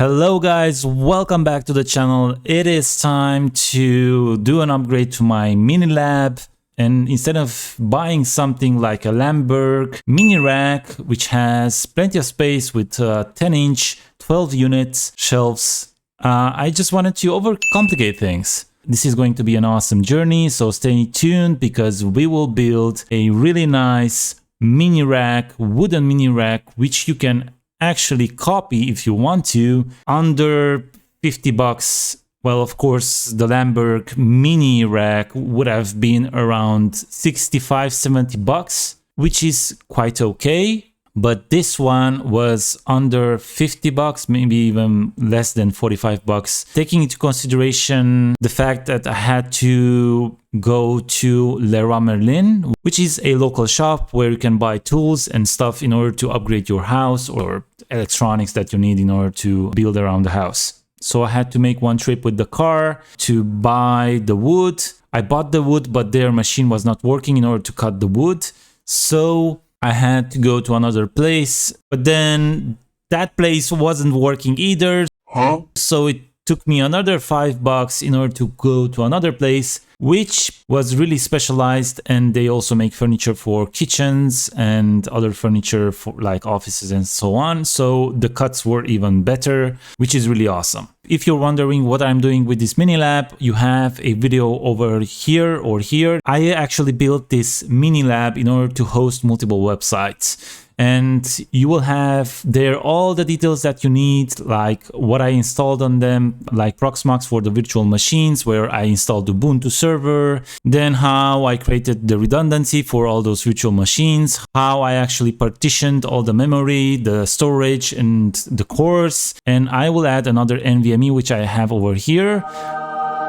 Hello guys, welcome back to the channel. It is time to do an upgrade to my mini lab, and instead of buying something like a Lamberg mini rack which has plenty of space with 10-inch 12 units shelves, I just wanted to overcomplicate things. This is going to be an awesome journey, so stay tuned because we will build a really nice mini rack, wooden mini rack, which you can actually copy if you want to under 50 bucks. Well, of course, the Lamberg mini rack would have been around 65-70 bucks, which is quite okay. But this one was under 50 bucks, maybe even less than 45 bucks, taking into consideration the fact that I had to go to Leroy Merlin, which is a local shop where you can buy tools and stuff in order to upgrade your house or electronics that you need in order to build around the house. So I had to make one trip with the car to buy the wood. I bought the wood, but their machine was not working in order to cut the wood. So I had to go to another place, but then that place wasn't working either. So it took me another $5 in order to go to another place, which was really specialized, and they also make furniture for kitchens and other furniture for like offices and so on. So the cuts were even better, which is really awesome. If you're wondering what I'm doing with this mini lab, you have a video over here or here. I actually built this mini lab in order to host multiple websites. And you will have there all the details that you need, like what I installed on them, like Proxmox for the virtual machines, where I installed the Ubuntu server, then how I created the redundancy for all those virtual machines, how I actually partitioned all the memory, the storage, and the cores. And I will add another NVMe, which I have over here,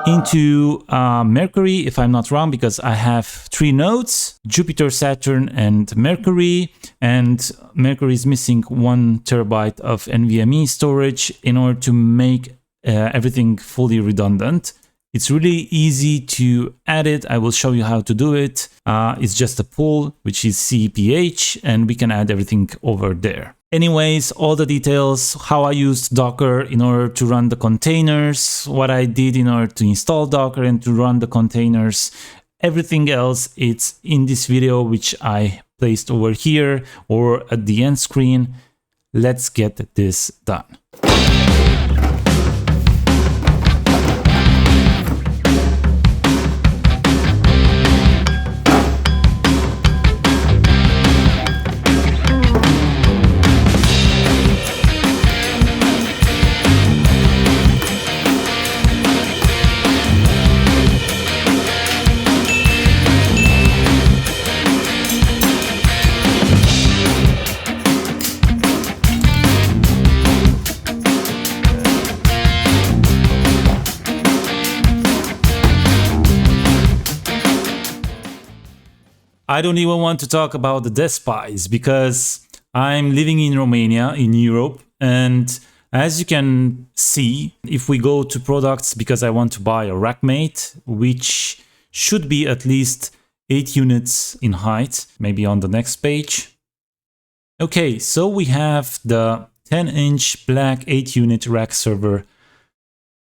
into Mercury, if I'm not wrong, because I have 3 nodes, Jupiter, Saturn, and Mercury, and Mercury is missing 1 terabyte of NVMe storage in order to make everything fully redundant. It's really easy to add it. I will show you how to do it. It's just a pool, which is CPH, and we can add everything over there. Anyways, all the details, how I used Docker in order to run the containers, what I did in order to install Docker and to run the containers, everything else, it's in this video, which I placed over here or at the end screen. Let's get this done. I don't even want to talk about the desk spies because I'm living in Romania, in Europe. And as you can see, if we go to products, because I want to buy a rackmate, which should be at least 8 units in height, maybe on the next page. Okay, so we have the 10-inch black 8-unit rack server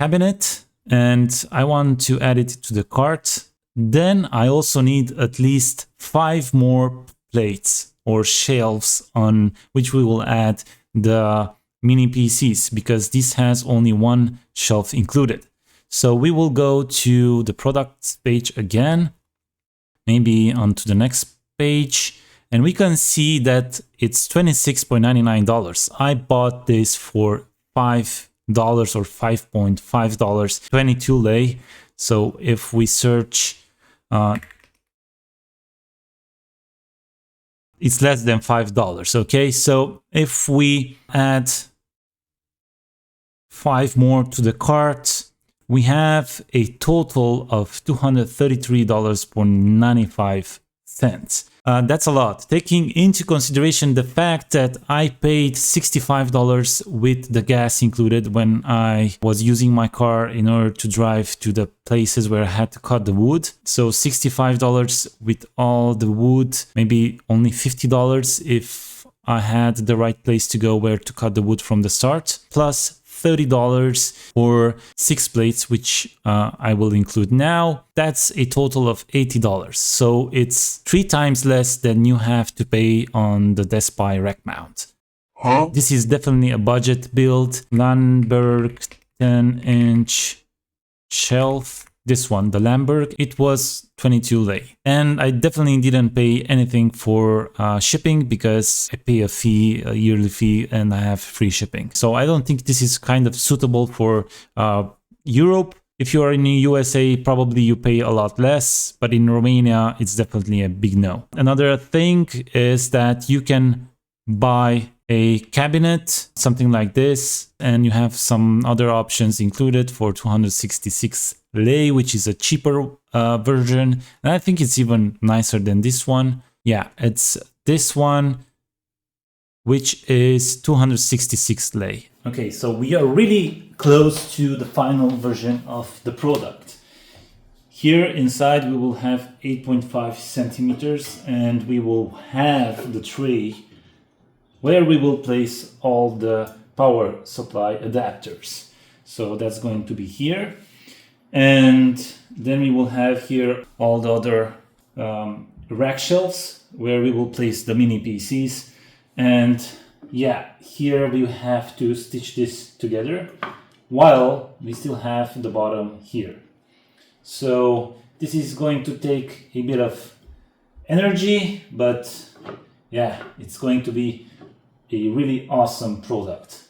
cabinet, and I want to add it to the cart. Then I also need at least 5 more plates or shelves on which we will add the mini PCs, because this has only 1 shelf included. So we will go to the products page again, maybe onto the next page, and we can see that it's $26.99. I bought this for $5 or $5.5, 22 lei. So if we search, it's less than $5. Okay, so if we add 5 more to the cart, we have a total of $233.95. That's a lot, taking into consideration the fact that I paid $65 with the gas included when I was using my car in order to drive to the places where I had to cut the wood. So $65 with all the wood, maybe only $50 if I had the right place to go where to cut the wood from the start, plus $30 for 6 plates, which I will include now. That's a total of $80. So it's 3 times less than you have to pay on the DeskSpy rack mount. Huh? This is definitely a budget build. Lamberg 10-inch shelf. This one, the Lamberg, it was 22 lei. And I definitely didn't pay anything for shipping because I pay a yearly fee, and I have free shipping. So I don't think this is kind of suitable for Europe. If you are in the USA, probably you pay a lot less, but in Romania, it's definitely a big no. Another thing is that you can buy a cabinet, something like this, and you have some other options included for 266 lei, which is a cheaper version. And I think it's even nicer than this one. Yeah, it's this one, which is 266 lei. Okay, so we are really close to the final version of the product. Here inside we will have 8.5 centimeters, and we will have the tray where we will place all the power supply adapters. So that's going to be here. And then we will have here all the other rack shelves where we will place the mini PCs. And yeah, here we have to stitch this together while we still have the bottom here. So this is going to take a bit of energy, but yeah, it's going to be a really awesome product.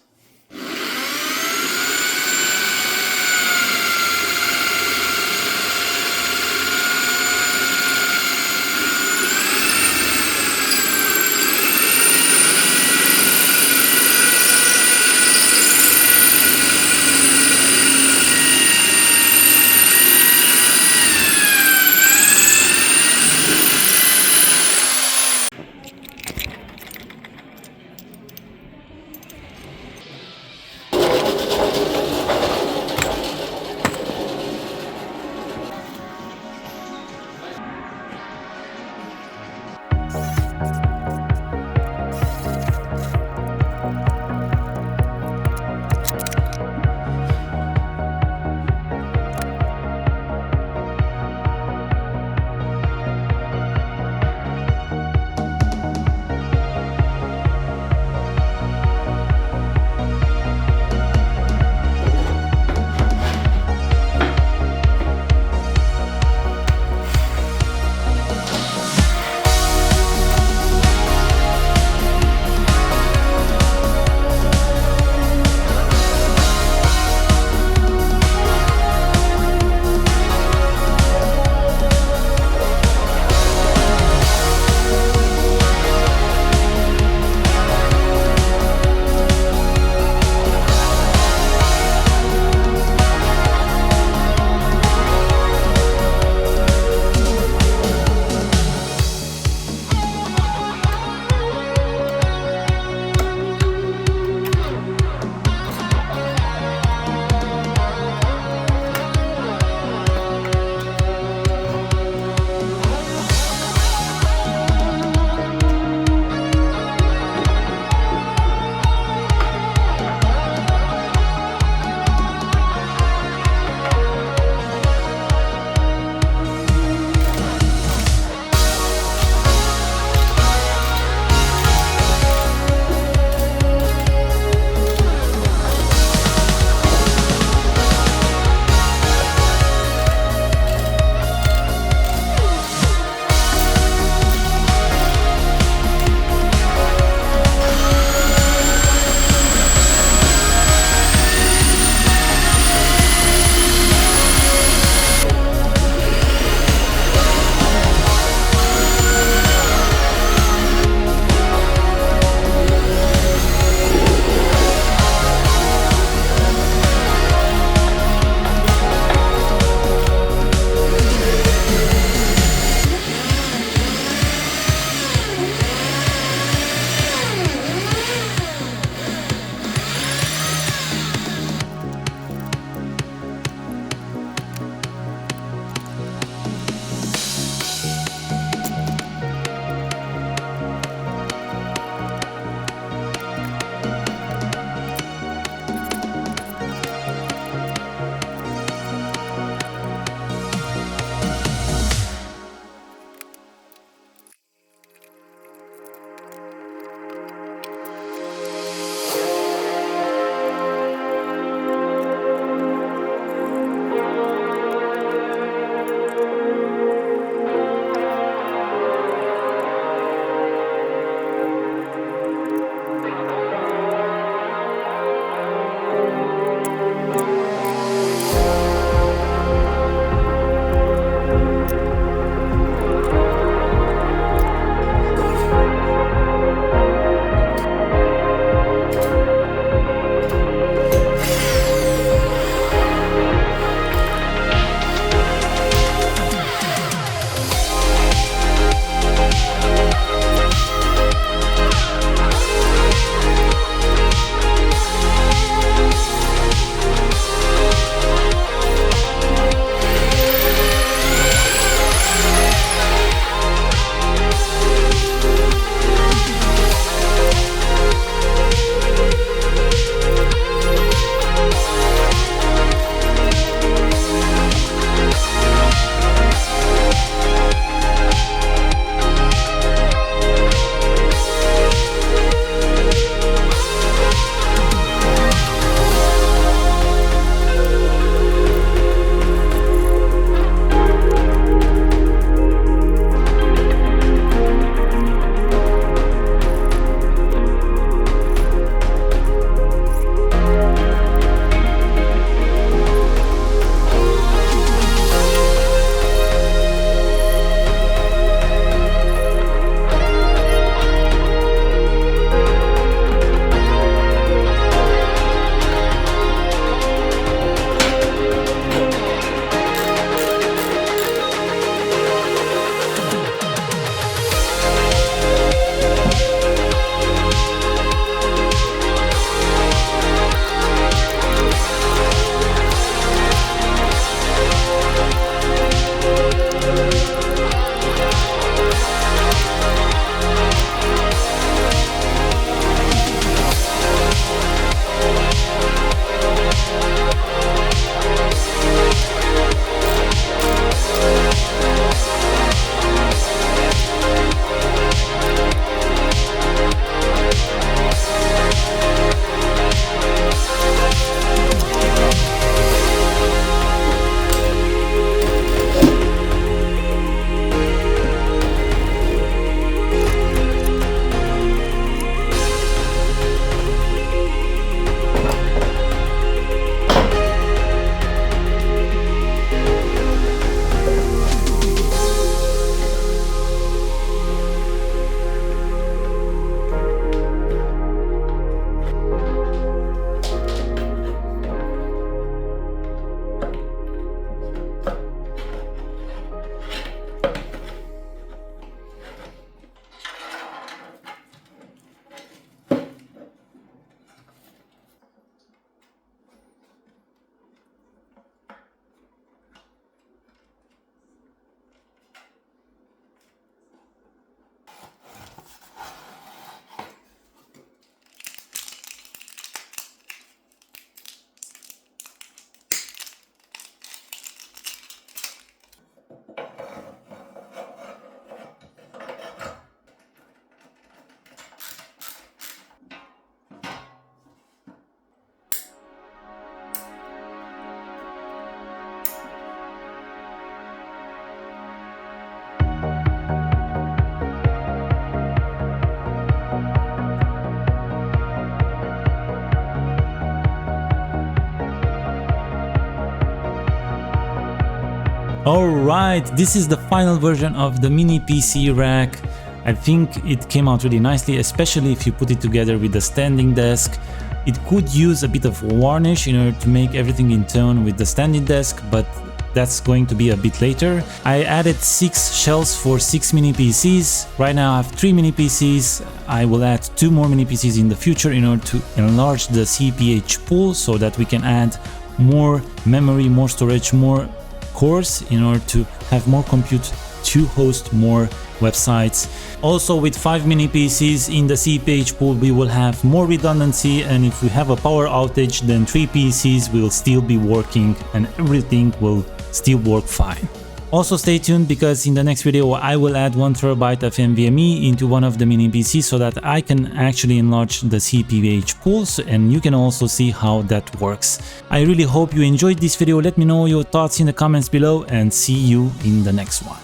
Alright, this is the final version of the mini PC rack. I think it came out really nicely, especially if you put it together with the standing desk. It could use a bit of varnish in order to make everything in tone with the standing desk, but that's going to be a bit later. I added 6 shelves for 6 mini PCs. Right now I have 3 mini PCs. I will add 2 more mini PCs in the future in order to enlarge the CPH pool so that we can add more memory, more storage, more cores in order to have more compute to host more websites. Also, with 5 mini PCs in the CPH pool, we will have more redundancy, and if we have a power outage, then 3 PCs will still be working and everything will still work fine. Also stay tuned, because in the next video I will add 1 TB of NVMe into one of the mini PCs so that I can actually enlarge the CPH pools, and you can also see how that works. I really hope you enjoyed this video. Let me know your thoughts in the comments below, and see you in the next one.